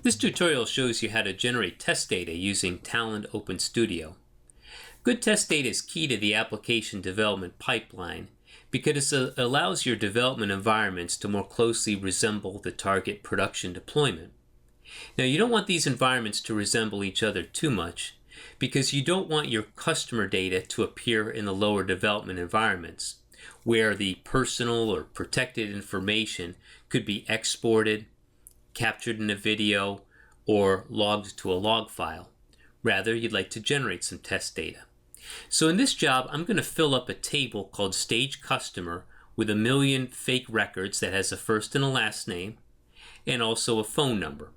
This tutorial shows you how to generate test data using Talend Open Studio. Good test data is key to the application development pipeline because it allows your development environments to more closely resemble the target production deployment. Now, you don't want these environments to resemble each other too much because you don't want your customer data to appear in the lower development environments where the personal or protected information could be exported, captured in a video, or logged to a log file. Rather, you'd like to generate some test data. So in this job, I'm going to fill up a table called Stage Customer with 1 million fake records that has a first and a last name, and also a phone number.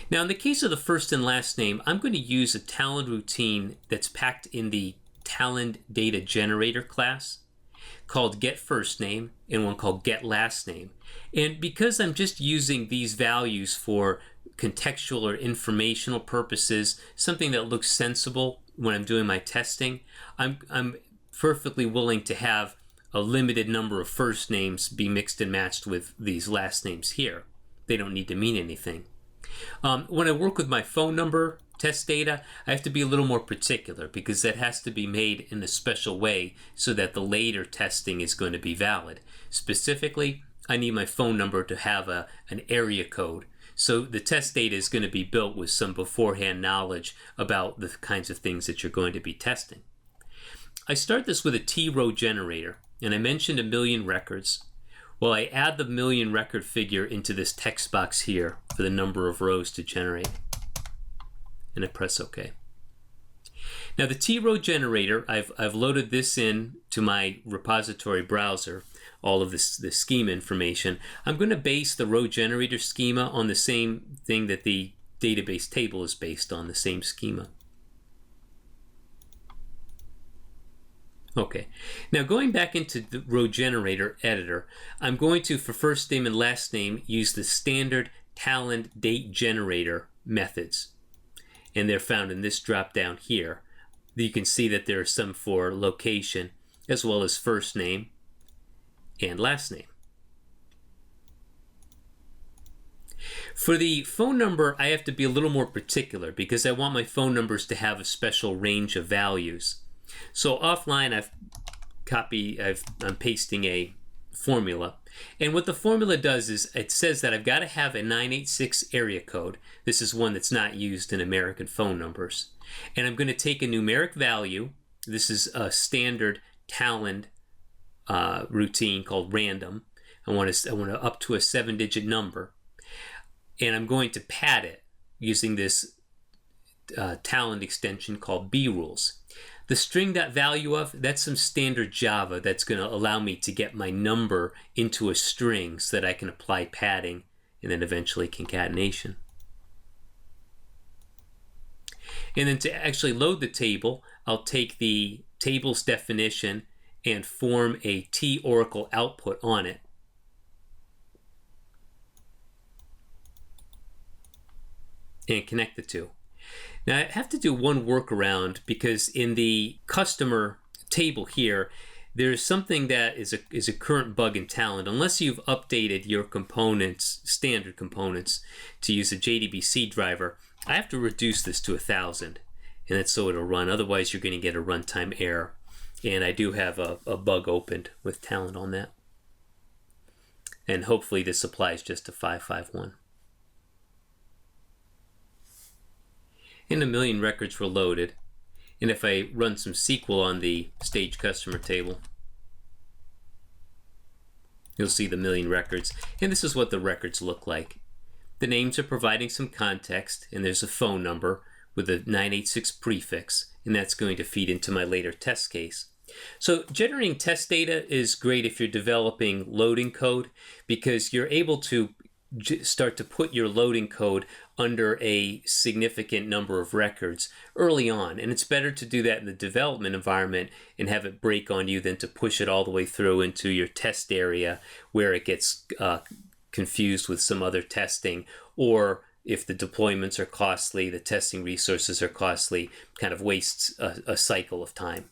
Now, in the case of the first and last name, I'm going to use a Talend routine that's packed in the Talend Data Generator class called getFirstName and one called getLastName. And because I'm just using these values for contextual or informational purposes, something that looks sensible when I'm doing my testing, I'm perfectly willing to have a limited number of first names be mixed and matched with these last names here. They don't need to mean anything. When I work with my phone number test data, I have to be a little more particular because that has to be made in a special way so that the later testing is going to be valid. Specifically, I need my phone number to have an area code. So the test data is going to be built with some beforehand knowledge about the kinds of things that you're going to be testing. I start this with a T-row generator, and I mentioned 1 million records. Well, I add the 1 million record figure into this text box here for the number of rows to generate, and I press OK. Now the T-row generator, I've loaded this in to my repository browser, all of this schema information. I'm going to base the row generator schema on the same thing that the database table is based on, the same schema. Okay, now going back into the row generator editor, I'm going to, for first name and last name, use the standard Talend date generator methods. And they're found in this drop down here. You can see that there are some for location as well as first name and last name. For the phone number, I have to be a little more particular because I want my phone numbers to have a special range of values. So offline, I'm pasting a formula. And what the formula does is it says that I've got to have a 986 area code. This is one that's not used in American phone numbers. And I'm going to take a numeric value. This is a standard Talend routine called random. I want to up to a 7-digit number. And I'm going to pad it using this Talend extension called brules. The string.value of, that's some standard Java that's going to allow me to get my number into a string so that I can apply padding and then eventually concatenation. And then to actually load the table, I'll take the table's definition and form a T Oracle output on it. And connect the two. Now I have to do one workaround because in the customer table here, there's something that is a current bug in Talend. Unless you've updated your components, standard components, to use a JDBC driver, I have to reduce this to 1,000, and that's so it'll run. Otherwise, you're going to get a runtime error. And I do have a bug opened with Talend on that. And hopefully this applies just to 551. And 1 million records were loaded. And if I run some SQL on the stage customer table, you'll see the 1 million records. And this is what the records look like. The names are providing some context, and there's a phone number with a 986 prefix, and that's going to feed into my later test case. So generating test data is great if you're developing loading code because you're able to start to put your loading code under a significant number of records early on. And it's better to do that in the development environment and have it break on you than to push it all the way through into your test area where it gets confused with some other testing, or if the deployments are costly, the testing resources are costly, kind of wastes a cycle of time.